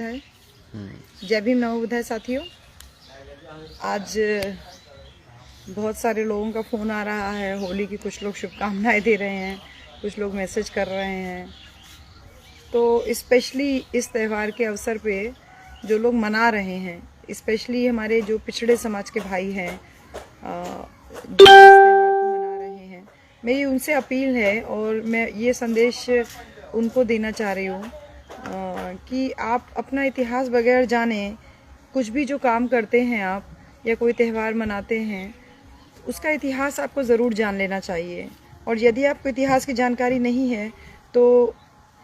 बुद्धाय। जय भीम नमो बुद्धाय साथियों। आज बहुत सारे लोगों का फ़ोन आ रहा है। होली की कुछ लोग शुभकामनाएं दे रहे हैं, कुछ लोग मैसेज कर रहे हैं। तो स्पेशली इस त्यौहार के अवसर पे जो लोग मना रहे हैं, स्पेशली हमारे जो पिछड़े समाज के भाई हैं जो इस त्यौहार को मना रहे हैं, मेरी उनसे अपील है और मैं ये संदेश उनको देना चाह रही हूँ कि आप अपना इतिहास वगैरह जानें। कुछ भी जो काम करते हैं आप या कोई त्यौहार मनाते हैं, उसका इतिहास आपको ज़रूर जान लेना चाहिए। और यदि आपको इतिहास की जानकारी नहीं है तो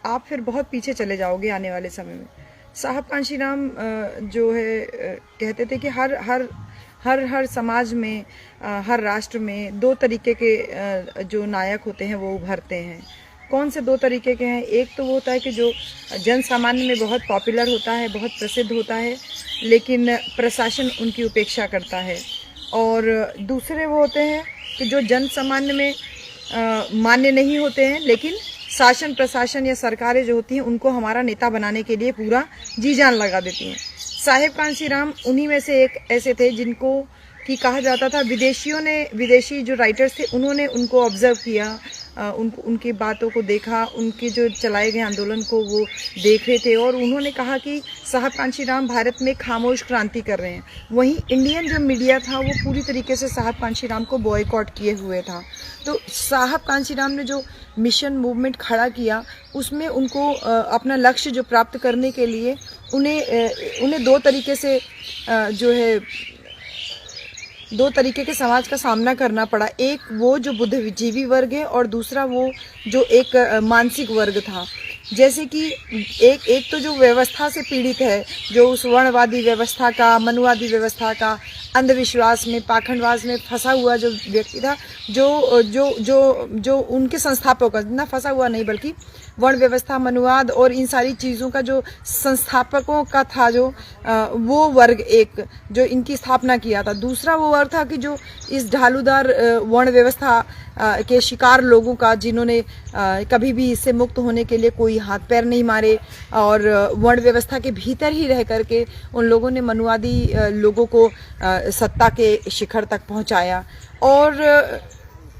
आप फिर बहुत पीछे चले जाओगे आने वाले समय में। साहब कांशीराम जो है कहते थे कि हर समाज में, हर राष्ट्र में दो तरीके के जो नायक होते हैं वो उभरते हैं। कौन से दो तरीके के हैं? एक तो वो होता है कि जो जन सामान्य में बहुत पॉपुलर होता है, बहुत प्रसिद्ध होता है, लेकिन प्रशासन उनकी उपेक्षा करता है। और दूसरे वो होते हैं कि जो जन सामान्य में मान्य नहीं होते हैं, लेकिन शासन प्रशासन या सरकारें जो होती हैं उनको हमारा नेता बनाने के लिए पूरा जी जान लगा देती हैं। साहेब कांशीराम उन्हीं में से एक ऐसे थे जिनको कि कहा जाता था, विदेशी जो राइटर्स थे उन्होंने उनको ऑब्जर्व किया, उनकी बातों को देखा, उनके जो चलाए गए आंदोलन को वो देख रहे थे और उन्होंने कहा कि साहब कांशीराम भारत में खामोश क्रांति कर रहे हैं। वहीं इंडियन जो मीडिया था वो पूरी तरीके से साहब कांशीराम को बॉयकॉट किए हुए था। तो साहब कांशीराम ने जो मिशन मूवमेंट खड़ा किया उसमें उनको अपना लक्ष्य जो प्राप्त करने के लिए उन्हें दो तरीके के समाज का सामना करना पड़ा। एक वो जो बुद्धिजीवी वर्ग है और दूसरा वो जो एक मानसिक वर्ग था। जैसे कि एक तो जो व्यवस्था से पीड़ित है, जो उस वर्णवादी व्यवस्था का, मनुवादी व्यवस्था का, अंधविश्वास में, पाखंडवाद में फंसा हुआ जो व्यक्ति था, जो उनके संस्थापकों का, ना फंसा हुआ नहीं बल्कि वर्ण व्यवस्था, मनुवाद और इन सारी चीज़ों का जो संस्थापकों का था, जो वो वर्ग एक जो इनकी स्थापना किया था। दूसरा वो वर्ग था कि जो इस ढालूदार वर्ण व्यवस्था के शिकार लोगों का, जिन्होंने कभी भी इससे मुक्त होने के लिए कोई हाथ पैर नहीं मारे और वर्ण व्यवस्था के भीतर ही रह करके उन लोगों ने मनुवादी लोगों को सत्ता के शिखर तक पहुंचाया। और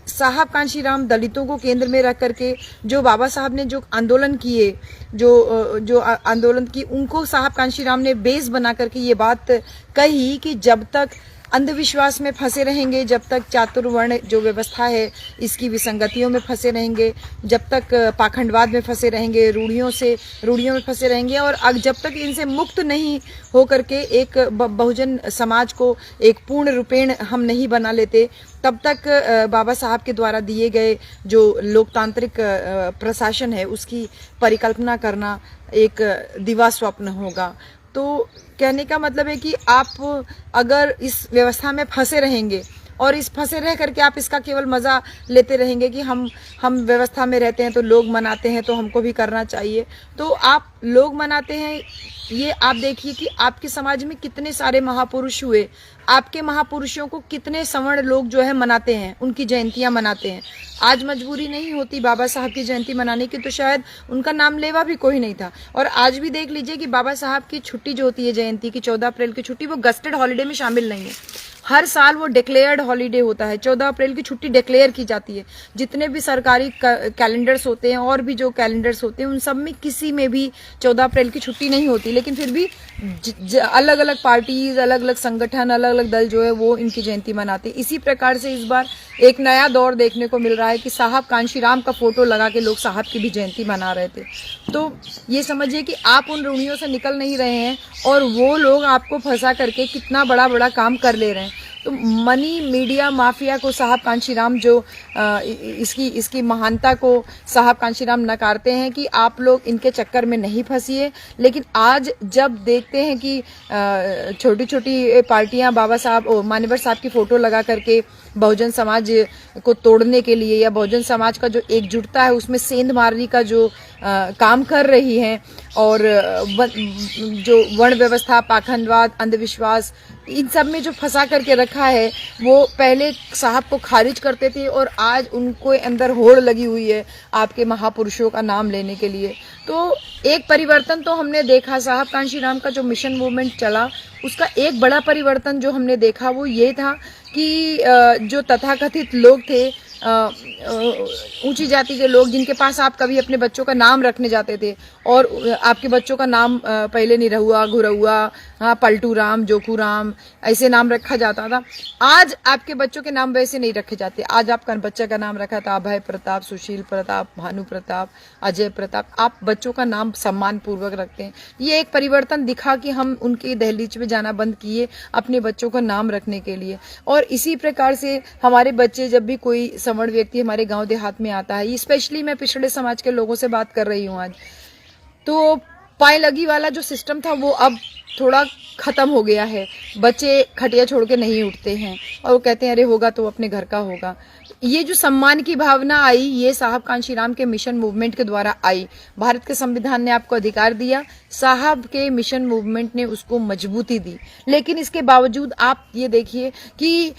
साहब कांशीराम दलितों को केंद्र में रख करके जो बाबा साहब ने जो आंदोलन किए, जो आंदोलन की, उनको साहब कांशीराम ने बेस बना करके ये बात कही कि जब तक अंधविश्वास में फंसे रहेंगे, जब तक चातुर्वर्ण जो व्यवस्था है इसकी विसंगतियों में फंसे रहेंगे, जब तक पाखंडवाद में फंसे रहेंगे, रूढ़ियों में फंसे रहेंगे और जब तक इनसे मुक्त नहीं हो करके एक बहुजन समाज को एक पूर्ण रूपेण हम नहीं बना लेते, तब तक बाबा साहब के द्वारा दिए गए जो लोकतांत्रिक प्रशासन है उसकी परिकल्पना करना एक दिवा स्वप्न होगा। तो कहने का मतलब है कि आप अगर इस व्यवस्था में फंसे रहेंगे और इस फंसे रह करके आप इसका केवल मज़ा लेते रहेंगे कि हम व्यवस्था में रहते हैं तो लोग मनाते हैं तो हमको भी करना चाहिए, तो आप लोग मनाते हैं। ये आप देखिए कि आपके समाज में कितने सारे महापुरुष हुए, आपके महापुरुषों को कितने सवर्ण लोग जो है मनाते हैं, उनकी जयंतियां मनाते हैं। आज मजबूरी नहीं होती बाबा साहब की जयंती मनाने की तो शायद उनका नाम लेवा भी कोई नहीं था। और आज भी देख लीजिए कि बाबा साहब की छुट्टी जो होती है जयंती की, 14 अप्रैल की छुट्टी, वो गस्टेड हॉलीडे में शामिल नहीं है। हर साल वो डिक्लेयर्ड हॉलीडे होता है। 14 अप्रैल की छुट्टी डिक्लेयर की जाती है। जितने भी सरकारी कैलेंडर्स होते हैं और भी जो कैलेंडर्स होते हैं उन सब में किसी में भी 14 अप्रैल की छुट्टी नहीं होती, लेकिन फिर भी अलग अलग पार्टीज, अलग अलग संगठन, अलग अलग दल जो है वो इनकी जयंती मनाते हैं। इसी प्रकार से इस बार एक नया दौर देखने को मिल रहा है कि साहब कांशीराम का फोटो लगा के लोग साहब की भी जयंती मना रहे थे। तो ये समझिए कि आप उन रूढ़ियों से निकल नहीं रहे हैं और वो लोग आपको फंसा करके कितना बड़ा काम कर ले रहे हैं। तो मनी मीडिया माफिया को साहब कांशीराम जो इसकी महानता को साहब कांशीराम नकारते हैं कि आप लोग इनके चक्कर में नहीं फंसिए। लेकिन आज जब देखते हैं कि छोटी छोटी पार्टियां बाबा साहब मान्यवर साहब की फोटो लगा करके बहुजन समाज को तोड़ने के लिए या बहुजन समाज का जो एकजुटता है उसमें सेंध मारने का जो काम कर रही हैं और जो वर्ण व्यवस्था, पाखंडवाद, अंधविश्वास, इन सब में जो फंसा करके रखा है, वो पहले साहब को खारिज करते थे और आज उनको अंदर होड़ लगी हुई है आपके महापुरुषों का नाम लेने के लिए। तो एक परिवर्तन तो हमने देखा, साहब कांशीराम का जो मिशन मूवमेंट चला उसका एक बड़ा परिवर्तन जो हमने देखा वो ये था कि जो तथाकथित लोग थे, ऊंची जाति के लोग, जिनके पास आप कभी अपने बच्चों का नाम रखने जाते थे और आपके बच्चों का नाम पहले निरहुआ, घुरहुआ, हाँ, पलटू राम, जोकू राम, ऐसे नाम रखा जाता था। आज आपके बच्चों के नाम वैसे नहीं रखे जाते। आज आपका बच्चे का नाम रखा था अभय प्रताप, सुशील प्रताप, भानु प्रताप, अजय प्रताप। आप बच्चों का नाम सम्मान पूर्वक रखते हैं। ये एक परिवर्तन दिखा कि हम उनकी दहलीज में जाना बंद किए अपने बच्चों का नाम रखने के लिए। और इसी प्रकार से हमारे बच्चे, जब भी कोई सवर्ण व्यक्ति हमारे गांव देहात में आता है, स्पेशली मैं पिछड़े समाज के लोगों से बात कर रही हूँ आज, तो पाए लगी वाला जो सिस्टम था वो अब थोड़ा खत्म हो गया है। बच्चे खटिया छोड़ के नहीं उठते हैं और वो कहते हैं अरे होगा तो अपने घर का होगा। ये जो सम्मान की भावना आई, ये साहब कांशीराम के मिशन मूवमेंट के द्वारा आई। भारत के संविधान ने आपको अधिकार दिया, साहब के मिशन मूवमेंट ने उसको मजबूती दी। लेकिन इसके बावजूद आप ये देखिए कि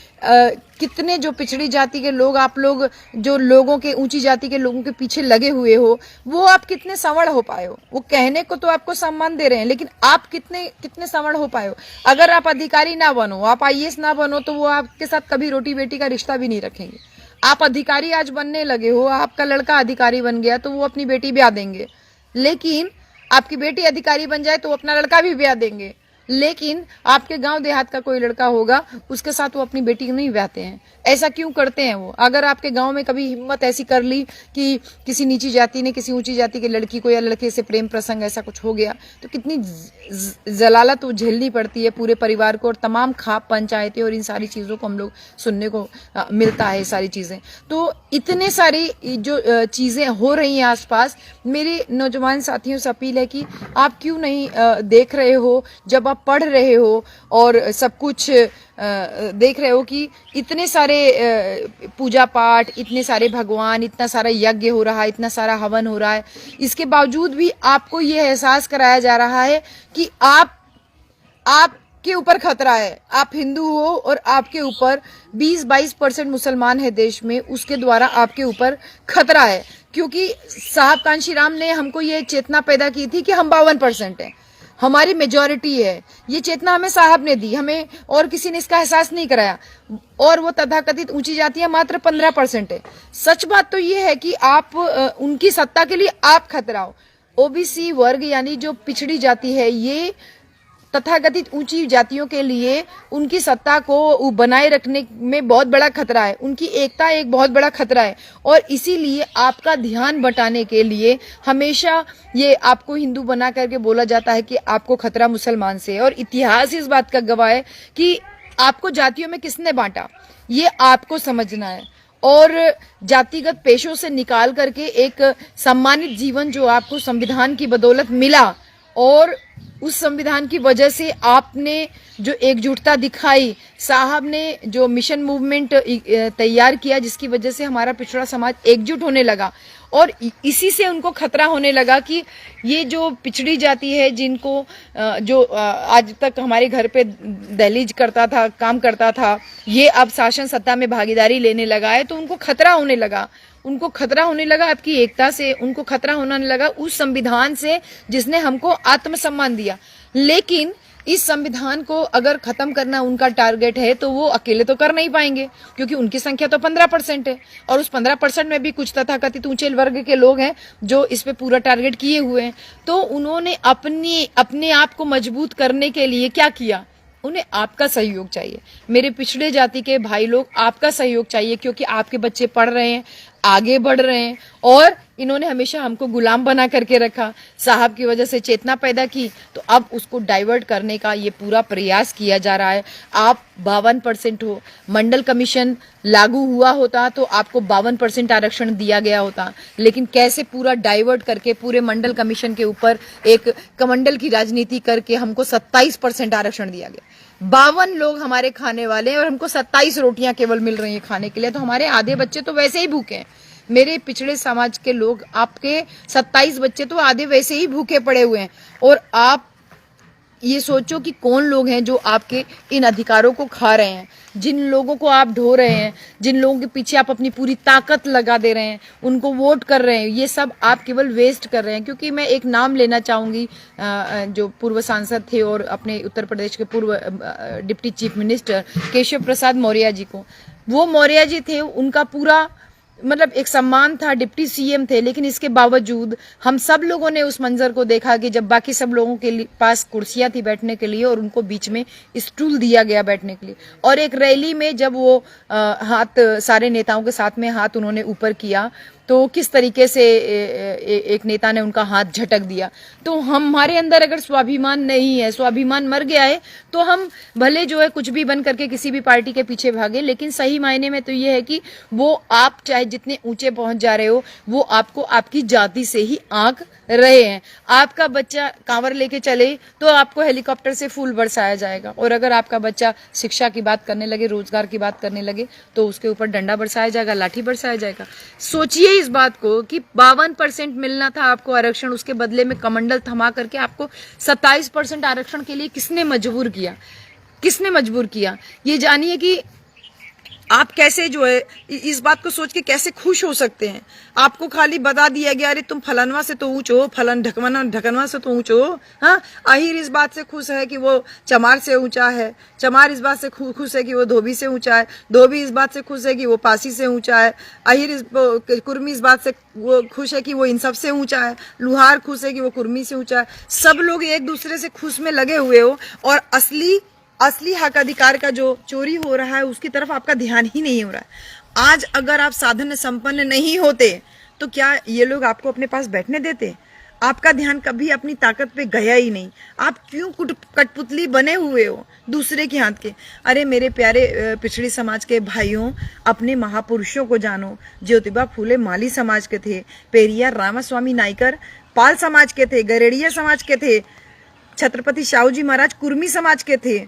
कितने जो पिछड़ी जाति के लोग, आप लोग जो लोगों के, ऊंची जाति के लोगों के पीछे लगे हुए हो, वो आप कितने सवर्ण हो पाए हो। वो कहने को तो आपको सम्मान दे रहे हैं, लेकिन आप कितने सवर्ण हो पाए हो। अगर आप अधिकारी ना बनो, आप IAS ना बनो, तो वो आपके साथ कभी रोटी बेटी का रिश्ता भी नहीं रखेंगे। आप अधिकारी आज बनने लगे हो, आपका लड़का अधिकारी बन गया तो वो अपनी बेटी ब्याह देंगे, लेकिन आपकी बेटी अधिकारी बन जाए तो वो अपना लड़का भी ब्याह देंगे। लेकिन आपके गांव देहात का कोई लड़का होगा, उसके साथ वो अपनी बेटी को नहीं ब्याहते हैं। ऐसा क्यों करते हैं वो? अगर आपके गांव में कभी हिम्मत ऐसी कर ली कि किसी नीची जाति ने किसी ऊंची जाति की लड़की को या लड़के से प्रेम प्रसंग ऐसा कुछ हो गया, तो कितनी जलालत वो झेलनी पड़ती है पूरे परिवार को। और तमाम खाप पंचायतें और इन सारी चीजों को हम लोग सुनने को मिलता है, सारी चीजें। तो इतने सारी जो चीजें हो रही हैं आसपास, मेरे नौजवान साथियों से अपील है कि आप क्यों नहीं देख रहे हो, जब आप पढ़ रहे हो और सब कुछ देख रहे हो कि इतने सारे पूजा पाठ, इतने सारे भगवान, इतना सारा यज्ञ हो रहा है, इतना सारा हवन हो रहा है, इसके बावजूद भी आपको ये एहसास कराया जा रहा है कि आपके ऊपर खतरा है। आप हिंदू हो और आपके ऊपर 20-22% मुसलमान है देश में, उसके द्वारा आपके ऊपर खतरा है। क्योंकि साहब कांशीराम ने हमको ये चेतना पैदा की थी कि हम 52% हैं, हमारी मेजॉरिटी है। ये चेतना हमें साहब ने दी, हमें और किसी ने इसका एहसास नहीं कराया। और वो तथाकथित ऊंची जातियां मात्र 15% है। सच बात तो ये है कि आप उनकी सत्ता के लिए आप खतरा हो। OBC वर्ग यानी जो पिछड़ी जाति है, ये तथाकथित ऊंची जातियों के लिए उनकी सत्ता को बनाए रखने में बहुत बड़ा खतरा है। उनकी एकता एक बहुत बड़ा खतरा है। और इसीलिए आपका ध्यान बटाने के लिए हमेशा ये आपको हिंदू बना करके बोला जाता है कि आपको खतरा मुसलमान से है। और इतिहास इस बात का गवाह है कि आपको जातियों में किसने बांटा, ये आपको समझना है। और जातिगत पेशों से निकाल करके एक सम्मानित जीवन जो आपको संविधान की बदौलत मिला, और उस संविधान की वजह से आपने जो एकजुटता दिखाई, साहब ने जो मिशन मूवमेंट तैयार किया, जिसकी वजह से हमारा पिछड़ा समाज एकजुट होने लगा। और इसी से उनको खतरा होने लगा कि ये जो पिछड़ी जाति है, जिनको जो आज तक हमारे घर पे दहलीज करता था, काम करता था, ये अब शासन सत्ता में भागीदारी लेने लगा है, तो उनको खतरा होने लगा। उनको खतरा होने लगा आपकी एकता से, उनको खतरा होने लगा उस संविधान से जिसने हमको आत्मसम्मान दिया। लेकिन इस संविधान को अगर खत्म करना उनका टारगेट है, तो वो अकेले तो कर नहीं पाएंगे, क्योंकि उनकी संख्या तो 15% है। और उस 15% में भी कुछ तथाकथित ऊंचे वर्ग के लोग हैं जो इस पे पूरा टारगेट किए हुए हैं। तो उन्होंने अपने आप को मजबूत करने के लिए क्या किया? उन्हें आपका सहयोग चाहिए। मेरे पिछड़े जाति के भाई लोग, आपका सहयोग चाहिए, क्योंकि आपके बच्चे पढ़ रहे हैं, आगे बढ़ रहे हैं, और इन्होंने हमेशा हमको गुलाम बना करके रखा। साहब की वजह से चेतना पैदा की, तो अब उसको डाइवर्ट करने का ये पूरा प्रयास किया जा रहा है। आप 52% हो, मंडल कमीशन लागू हुआ होता तो आपको 52% आरक्षण दिया गया होता, लेकिन कैसे पूरा डाइवर्ट करके पूरे मंडल कमीशन के ऊपर एक कमंडल की राजनीति करके हमको 27% आरक्षण दिया गया। 52 लोग हमारे खाने वाले हैं और हमको 27 रोटियां केवल मिल रही हैं खाने के लिए, तो हमारे आधे बच्चे तो वैसे ही भूखे हैं। मेरे पिछड़े समाज के लोग, आपके 27 बच्चे तो आधे वैसे ही भूखे पड़े हुए हैं, और आप ये सोचो कि कौन लोग हैं जो आपके इन अधिकारों को खा रहे हैं, जिन लोगों को आप ढो रहे हैं, जिन लोगों के पीछे आप अपनी पूरी ताकत लगा दे रहे हैं, उनको वोट कर रहे हैं, ये सब आप केवल वेस्ट कर रहे हैं। क्योंकि मैं एक नाम लेना चाहूँगी जो पूर्व सांसद थे और अपने उत्तर प्रदेश के पूर्व deputy chief minister Keshav Prasad Maurya ji को। वो मौर्य जी थे, उनका पूरा मतलब एक सम्मान था, डिप्टी सीएम थे, लेकिन इसके बावजूद हम सब लोगों ने उस मंजर को देखा कि जब बाकी सब लोगों के पास कुर्सियां थी बैठने के लिए और उनको बीच में स्टूल दिया गया बैठने के लिए, और एक रैली में जब वो हाथ सारे नेताओं के साथ में हाथ उन्होंने ऊपर किया तो किस तरीके से एक नेता ने उनका हाथ झटक दिया। तो हमारे अंदर अगर स्वाभिमान नहीं है, स्वाभिमान मर गया है, तो हम भले जो है कुछ भी बन करके किसी भी पार्टी के पीछे भागे, लेकिन सही मायने में तो ये है कि वो आप चाहे जितने ऊंचे पहुंच जा रहे हो, वो आपको आपकी जाति से ही आंक रहे हैं। आपका बच्चा कांवर लेके चले तो आपको हेलीकॉप्टर से फूल बरसाया जाएगा, और अगर आपका बच्चा शिक्षा की बात करने लगे, रोजगार की बात करने लगे, तो उसके ऊपर डंडा बरसाया जाएगा, लाठी बरसाया जाएगा। सोचिए इस बात को कि 52% मिलना था आपको आरक्षण, उसके बदले में कमंडल थमा करके आपको 27% आरक्षण के लिए किसने मजबूर किया, किसने मजबूर किया? ये जानिए कि आप कैसे जो है इस बात को सोच के कैसे खुश हो सकते हैं। आपको खाली बता दिया गया अरे तुम फलानवा से तो ऊंच हो, फलन ढकनवा से तो ऊंच हो। हाँ, अहिर इस बात से खुश है कि वो चमार से ऊंचा है, चमार इस बात से खुश है कि वो धोबी से ऊंचा है, धोबी इस बात से खुश है कि वो पासी से ऊंचा है, अहिर कुर्मी इस बात से वो खुश है कि वो इन सब से ऊंचा है, लुहार खुश है कि वो कुर्मी से ऊंचा है। सब लोग एक दूसरे से खुश में लगे हुए हो और असली हक अधिकार का जो चोरी हो रहा है उसकी तरफ आपका ध्यान ही नहीं हो रहा है। आज अगर आप साधन संपन्न नहीं होते तो क्या ये लोग आपको अपने पास बैठने देते? आपका ध्यान कभी अपनी ताकत पे गया ही नहीं। आप क्यों कठपुतली बने हुए हो दूसरे के हाथ के? अरे मेरे प्यारे पिछड़ी समाज के भाइयों, अपने महापुरुषों को जानो। ज्योतिबा फूले माली समाज के थे, पेरियार रामास्वामी नायकर पाल समाज के थे, गरेड़िया समाज के थे, छत्रपति शाहू जी महाराज कुर्मी समाज के थे,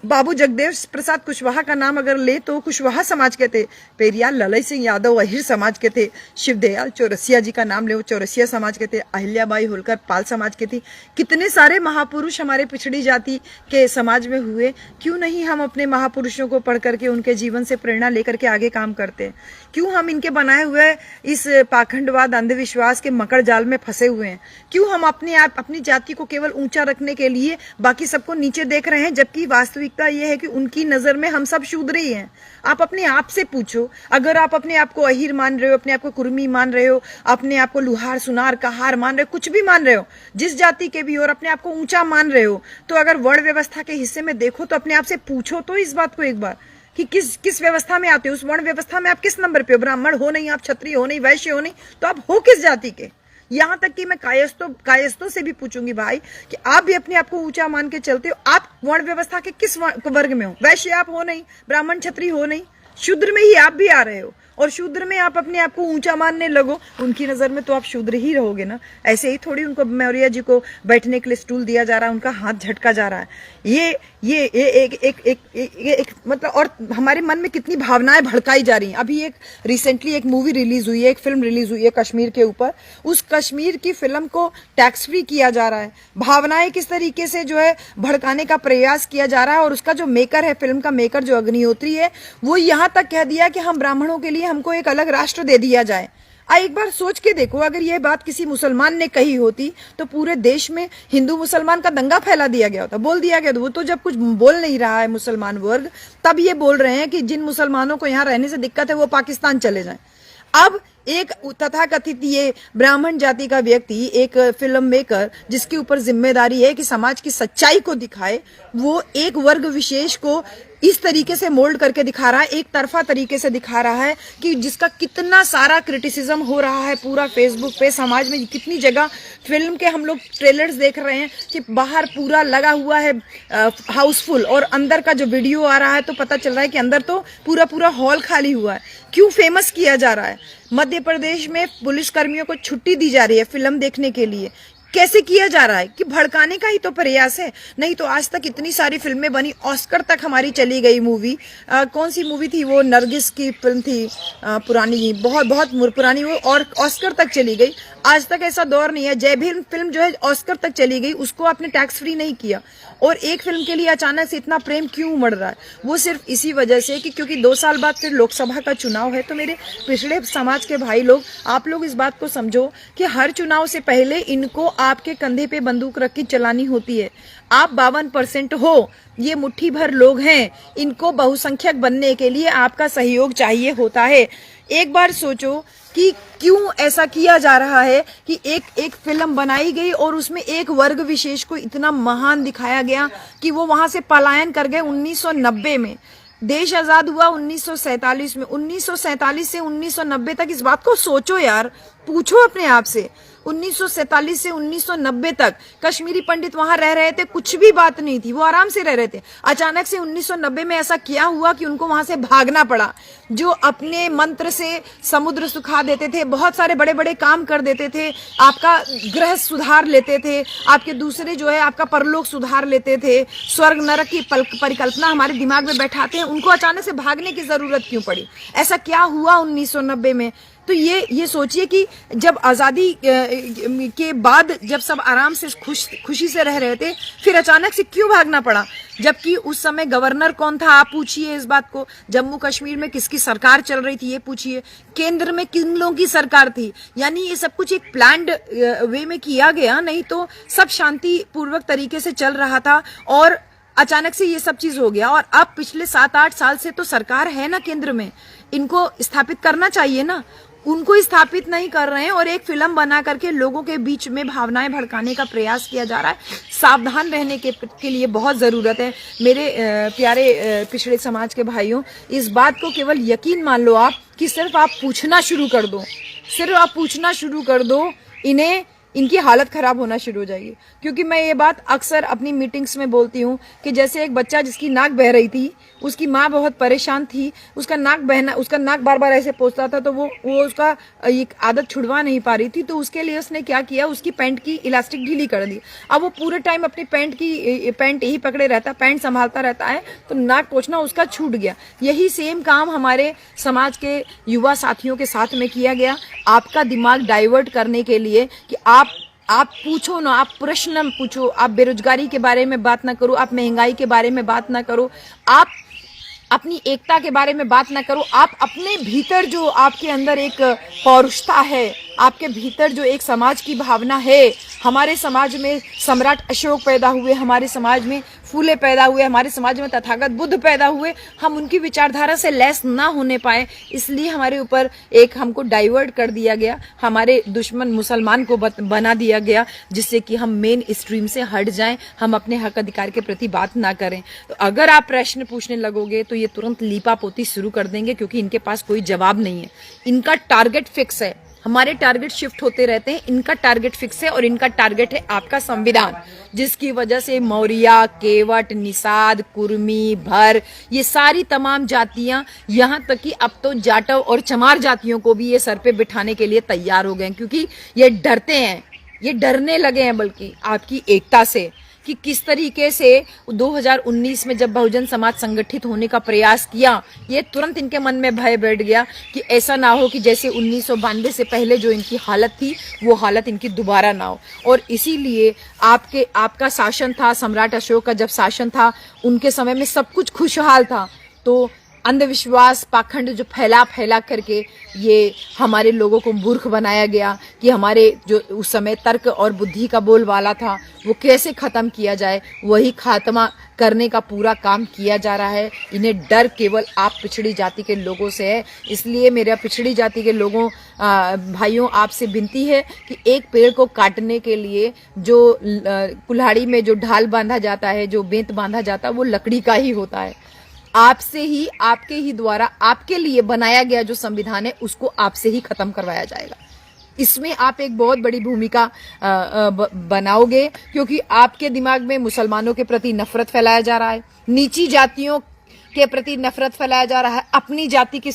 बाबू जगदेव प्रसाद कुशवाहा का नाम अगर ले तो कुशवाहा समाज के थे, पेरियार ललई सिंह यादव अहिर समाज के थे, शिवदयाल चौरसिया जी का नाम ले वो चौरसिया समाज के थे, अहिल्याबाई होलकर पाल समाज के थी। कितने सारे महापुरुष हमारे पिछड़ी जाति के समाज में हुए। क्यों नहीं हम अपने महापुरुषों को पढ़ करके उनके जीवन से प्रेरणा लेकर के आगे काम करते हैं? क्यों हम इनके बनाए हुए इस पाखंडवाद अंधविश्वास के मकड़ जाल में फंसे हुए हैं? क्यों हम अपनी जाति को केवल ऊंचा रखने के लिए बाकी सबको नीचे देख रहे हैं, जबकि वास्तविकता यह है कि उनकी नजर में हम सब शूद्र ही हैं। आप अपने आप से पूछो, अगर आप अपने आप को अहिर मान रहे हो, अपने आप को कुर्मी मान रहे हो, अपने आप को लुहार सुनार कहार मान रहे हो, कुछ भी मान रहे हो, जिस जाति के भी हो, और अपने आप को ऊंचा मान रहे हो, तो अगर वर्ण व्यवस्था के हिस्से में देखो तो अपने आप से पूछो तो इस बात को एक बार कि किस व्यवस्था में आते हो, उस वर्ण व्यवस्था में आप किस नंबर पे हो? ब्राह्मण हो नहीं, आप क्षत्रिय हो नहीं, वैश्य हो नहीं, तो आप हो किस जाति के? यहाँ तक कि मैं कायस्थों से भी पूछूंगी भाई कि आप भी अपने आप को ऊंचा मान के चलते हो, आप वर्ण व्यवस्था के किस वर्ग में हो? वैश्य आप हो नहीं, ब्राह्मण क्षत्रिय हो नहीं, शूद्र में ही आप भी आ रहे हो, और शूद्र में आप अपने आप को ऊंचा मानने लगो, उनकी नजर में तो आप शूद्र ही रहोगे ना। ऐसे ही थोड़ी उनको मौर्य जी को बैठने के लिए स्टूल दिया जा रहा है, उनका हाथ झटका जा रहा है। ये एक मतलब, और हमारे मन में कितनी भावनाएं भड़काई जा रही हैं। अभी एक रिसेंटली एक मूवी रिलीज हुई है, एक फिल्म रिलीज हुई है कश्मीर के ऊपर। उस कश्मीर की फिल्म को टैक्स फ्री किया जा रहा है। भावनाएं किस तरीके से जो है भड़काने का प्रयास किया जा रहा है, और उसका जो मेकर है, फिल्म का मेकर जो अग्निहोत्री है, वो यहाँ तक कह दिया कि हम ब्राह्मणों के लिए हमको एक अलग राष्ट्र दे दिया जाए। एक बार सोच के देखो, अगर ये बात किसी मुसलमान ने कही होती तो पूरे देश में हिंदू मुसलमान का दंगा फैला दिया गया होता, बोल दिया गया। वो तो जब कुछ बोल नहीं रहा है मुसलमान वर्ग, तब ये बोल रहे हैं कि जिन मुसलमानों को यहाँ रहने से दिक्कत है वो पाकिस्तान चले जाएं। अब एक तथाकथित ये ब्राह्मण जाति का व्यक्ति, एक फिल्म मेकर, जिसके ऊपर जिम्मेदारी है कि समाज की सच्चाई को दिखाए, वो एक वर्ग विशेष को इस तरीके से मोल्ड करके दिखा रहा है, एक तरफा तरीके से दिखा रहा है, कि जिसका कितना सारा क्रिटिसिज्म हो रहा है पूरा फेसबुक पे, समाज में कितनी जगह फिल्म के हम लोग ट्रेलर्स देख रहे हैं कि बाहर पूरा लगा हुआ है हाउसफुल, और अंदर का जो वीडियो आ रहा है तो पता चल रहा है कि अंदर तो पूरा हॉल खाली हुआ है। क्यों फेमस किया जा रहा है? मध्य प्रदेश में पुलिस कर्मियों को छुट्टी दी जा रही है फिल्म देखने के लिए। कैसे किया जा रहा है? कि भड़काने का ही तो प्रयास है। नहीं तो आज तक इतनी सारी फिल्में बनी, ऑस्कर तक हमारी चली गई मूवी। कौन सी मूवी थी वो? नरगिस की फिल्म थी, पुरानी, बहुत पुरानी वो, और ऑस्कर तक चली गई। आज तक ऐसा दौर नहीं है। जय भीम फिल्म जो है ऑस्कर तक चली गई, उसको आपने टैक्स फ्री नहीं किया। और एक फिल्म के लिए अचानक से इतना प्रेम क्यों उमड़ रहा है? वो सिर्फ इसी वजह से कि क्योंकि 2 साल बाद फिर लोकसभा का चुनाव है। तो मेरे पिछड़े समाज के भाई लोग, आप लोग इस बात को समझो कि हर चुनाव से पहले इनको आपके कंधे पे बंदूक रख के चलानी होती है। आप 52% हो, ये मुट्ठी भर लोग हैं, इनको बहुसंख्यक बनने के लिए आपका सहयोग चाहिए होता है। एक बार सोचो कि क्यों ऐसा किया जा रहा है कि एक फिल्म बनाई गई और उसमें एक वर्ग विशेष को इतना महान दिखाया गया कि वो वहां से पलायन कर गए। 1990 में देश आजाद हुआ, 1947 में, 1947 से 1990 तक इस बात को सोचो यार, पूछो अपने आप से। 1947 से 1990 तक कश्मीरी पंडित वहां रह रहे थे, कुछ भी बात नहीं थी, वो आराम से रह रहे थे। अचानक से 1990 में ऐसा क्या हुआ कि उनको वहां से भागना पड़ा। जो अपने मंत्र से समुद्र सुखा देते थे, बहुत सारे बड़े बड़े काम कर देते थे, आपका ग्रह सुधार लेते थे, आपके दूसरे जो है आपका परलोक सुधार लेते थे, स्वर्ग नरक की परिकल्पना हमारे दिमाग में बैठाते हैं, उनको अचानक से भागने की जरूरत क्यों पड़ी? ऐसा क्या हुआ 1990 में? तो ये सोचिए कि जब आजादी के बाद जब सब आराम से खुशी से रह रहे थे, फिर अचानक से क्यों भागना पड़ा? जबकि उस समय गवर्नर कौन था, आप पूछिए इस बात को। जम्मू कश्मीर में किसकी सरकार चल रही थी, ये पूछिए। केंद्र में किन लोगों की सरकार थी? यानी ये सब कुछ एक प्लान्ड वे में किया गया, नहीं तो सब शांति पूर्वक तरीके से चल रहा था और अचानक से ये सब चीज हो गया। और अब पिछले 7-8 साल से तो सरकार है ना केंद्र में, इनको स्थापित करना चाहिए ना, उनको स्थापित नहीं कर रहे हैं और एक फिल्म बना करके लोगों के बीच में भावनाएं भड़काने का प्रयास किया जा रहा है। सावधान रहने के लिए बहुत जरूरत है मेरे प्यारे पिछड़े समाज के भाइयों। इस बात को केवल यकीन मान लो आप कि सिर्फ आप पूछना शुरू कर दो, सिर्फ आप पूछना शुरू कर दो, इनकी हालत खराब होना शुरू हो जाएगी। क्योंकि मैं ये बात अक्सर अपनी मीटिंग्स में बोलती हूँ कि जैसे एक बच्चा जिसकी नाक बह रही थी, उसकी माँ बहुत परेशान थी, उसका नाक बार बार ऐसे पोंछता था, तो वो उसका एक आदत छुड़वा नहीं पा रही थी। तो उसके लिए उसने क्या किया, उसकी पैंट की इलास्टिक ढीली कर दी। अब वो पूरे टाइम अपनी पैंट यही पकड़े रहता, पैंट संभालता रहता है, तो नाक पोंछना उसका छूट गया। यही सेम काम हमारे समाज के युवा साथियों के साथ में किया गया, आपका दिमाग डाइवर्ट करने के लिए कि आप पूछो ना, आप प्रश्न पूछो, आप बेरोजगारी के बारे में बात ना करो, आप महंगाई के बारे में बात ना करो, आप अपनी एकता के बारे में बात ना करो, आप अपने भीतर जो आपके अंदर एक पौरुषता है, आपके भीतर जो एक समाज की भावना है। हमारे समाज में सम्राट अशोक पैदा हुए, हमारे समाज में फूले पैदा हुए, हमारे समाज में तथागत बुद्ध पैदा हुए, हम उनकी विचारधारा से लैस ना होने पाए, इसलिए हमारे ऊपर एक हमको डाइवर्ट कर दिया गया, हमारे दुश्मन मुसलमान को बना दिया गया, जिससे कि हम मेन स्ट्रीम से हट जाएं, हम अपने हक अधिकार के प्रति बात ना करें। तो अगर आप प्रश्न पूछने लगोगे तो ये तुरंत लीपापोती शुरू कर देंगे, क्योंकि इनके पास कोई जवाब नहीं है। इनका टारगेट फिक्स है, हमारे टारगेट शिफ्ट होते रहते हैं, इनका टारगेट फिक्स है और इनका टारगेट है आपका संविधान, जिसकी वजह से मौर्य, केवट, निषाद, कुर्मी, भर, ये सारी तमाम जातियां, यहाँ तक कि अब तो जाटव और चमार जातियों को भी ये सर पे बिठाने के लिए तैयार हो गए, क्योंकि ये डरते हैं, ये डरने लगे हैं बल्कि आपकी एकता से, कि किस तरीके से 2019 में जब बहुजन समाज संगठित होने का प्रयास किया, ये तुरंत इनके मन में भय बैठ गया कि ऐसा ना हो कि जैसे 1992 से पहले जो इनकी हालत थी वो हालत इनकी दोबारा ना हो। और इसीलिए आपका शासन था, सम्राट अशोक का जब शासन था, उनके समय में सब कुछ खुशहाल था, तो अंधविश्वास पाखंड जो फैला करके ये हमारे लोगों को मूर्ख बनाया गया कि हमारे जो उस समय तर्क और बुद्धि का बोलबाला था वो कैसे खत्म किया जाए, वही खात्मा करने का पूरा काम किया जा रहा है। इन्हें डर केवल आप पिछड़ी जाति के लोगों से है। इसलिए मेरा पिछड़ी जाति के लोगों भाइयों आपसे विनती है कि एक पेड़ को काटने के लिए जो कुल्हाड़ी में जो ढाल बांधा जाता है, जो बेंत बांधा जाता है, वो लकड़ी का ही होता है। आपसे ही, आपके ही द्वारा, आपके लिए बनाया गया जो संविधान है उसको आपसे ही खत्म करवाया जाएगा। इसमें आप एक बहुत बड़ी भूमिका बनाओगे, क्योंकि आपके दिमाग में मुसलमानों के प्रति नफरत फैलाया जा रहा है, नीची जातियों के प्रति नफरत फैलाया जा रहा है, अपनी जाति की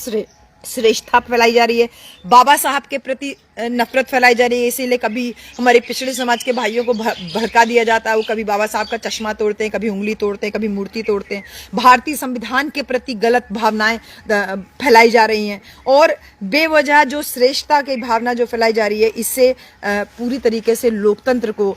श्रेष्ठता फैलाई जा रही है, बाबा साहब के प्रति नफरत फैलाई जा रही है। इसीलिए कभी हमारे पिछड़े समाज के भाइयों को भड़का दिया जाता है, वो कभी बाबा साहब का चश्मा तोड़ते हैं, कभी उंगली तोड़ते हैं, कभी मूर्ति तोड़ते हैं। भारतीय संविधान के प्रति गलत भावनाएं फैलाई जा रही हैं और बेवजह जो श्रेष्ठता की भावना जो फैलाई जा रही है, इससे पूरी तरीके से लोकतंत्र को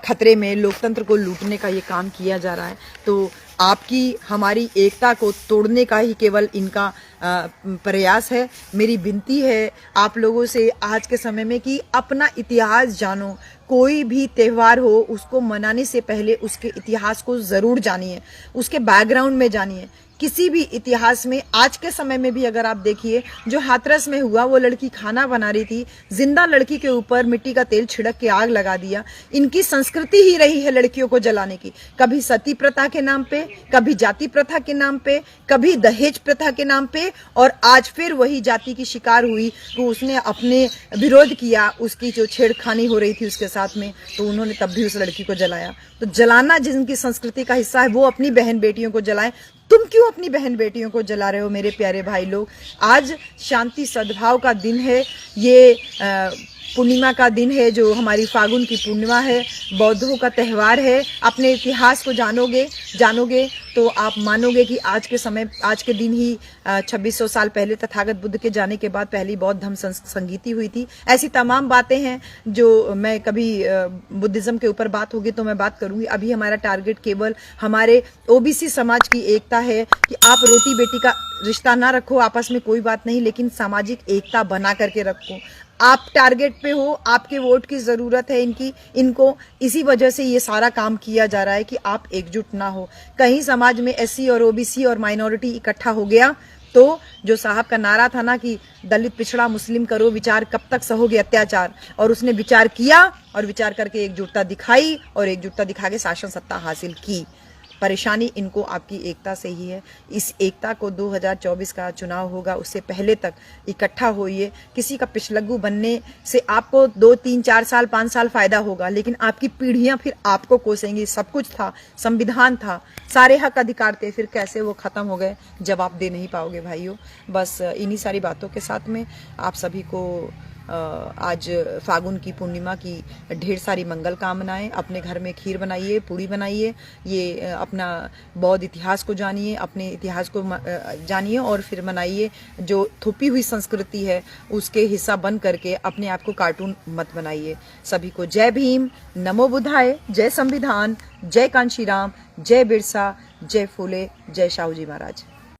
खतरे में, लोकतंत्र को लूटने का ये काम किया जा रहा है। तो आपकी हमारी एकता को तोड़ने का ही केवल इनका प्रयास है। मेरी विनती है आप लोगों से आज के समय में कि अपना इतिहास जानो। कोई भी त्यौहार हो उसको मनाने से पहले उसके इतिहास को ज़रूर जानिए, उसके बैकग्राउंड में जानिए। किसी भी इतिहास में आज के समय में भी अगर आप देखिए, जो हाथरस में हुआ, वो लड़की खाना बना रही थी, जिंदा लड़की के ऊपर मिट्टी का तेल छिड़क के आग लगा दिया। इनकी संस्कृति ही रही है लड़कियों को जलाने की, कभी सती प्रथा के नाम पे, कभी जाति प्रथा के नाम पे, कभी दहेज प्रथा के नाम पे, और आज फिर वही जाति की शिकार हुई तो उसने अपने विरोध किया, उसकी जो छेड़खानी हो रही थी उसके साथ में, तो उन्होंने तब भी उस लड़की को जलाया। तो जलाना जिनकी संस्कृति का हिस्सा है वो अपनी बहन बेटियों को जलाएं। तुम क्यों अपनी बहन बेटियों को जला रहे हो मेरे प्यारे भाई लोग? आज शांति सद्भाव का दिन है, ये पूर्णिमा का दिन है, जो हमारी फागुन की पूर्णिमा है, बौद्धों का त्यौहार है। अपने इतिहास को जानोगे तो आप मानोगे कि आज के दिन ही 2600 साल पहले तथागत बुद्ध के जाने के बाद पहली बौद्ध धम्म संगीति हुई थी। ऐसी तमाम बातें हैं जो मैं कभी बुद्धिज्म के ऊपर बात होगी तो मैं बात करूंगी। अभी हमारा टारगेट केवल हमारे ओबीसी समाज की एकता है कि आप रोटी बेटी का रिश्ता ना रखो, आपस में कोई बात नहीं, लेकिन सामाजिक एकता बना करके रखो। आप टारगेट पे हो, आपके वोट की ज़रूरत है इनको, इसी वजह से ये सारा काम किया जा रहा है कि आप एकजुट ना हो। कहीं समाज में एससी और ओबीसी और माइनॉरिटी इकट्ठा हो गया तो जो साहब का नारा था ना कि दलित पिछड़ा मुस्लिम करो विचार, कब तक सहोगे अत्याचार, और उसने विचार किया और विचार करके एकजुटता दिखाई और एकजुटता दिखा के शासन सत्ता हासिल की। परेशानी इनको आपकी एकता से ही है। इस एकता को 2024 का चुनाव होगा उससे पहले तक इकट्ठा होइए। किसी का पिछलग्गू बनने से आपको 2, 3, 4 साल 5 साल फायदा होगा, लेकिन आपकी पीढ़ियां फिर आपको कोसेंगी। सब कुछ था, संविधान था, सारे हक अधिकार थे, फिर कैसे वो खत्म हो गए? जवाब दे नहीं पाओगे भाइयों। बस इन्हीं सारी बातों के साथ में आप सभी को आज फागुन की पूर्णिमा की ढेर सारी मंगल कामनाएं। अपने घर में खीर बनाइए, पूड़ी बनाइए, ये अपना बौद्ध इतिहास को जानिए, अपने इतिहास को जानिए और फिर मनाइए। जो थोपी हुई संस्कृति है उसके हिस्सा बन करके अपने आप को कार्टून मत बनाइए। सभी को जय भीम, नमो बुद्धाय, जय संविधान, जय कांशीराम, जय बिरसा, जय फूले, जय शाहू जी महाराज।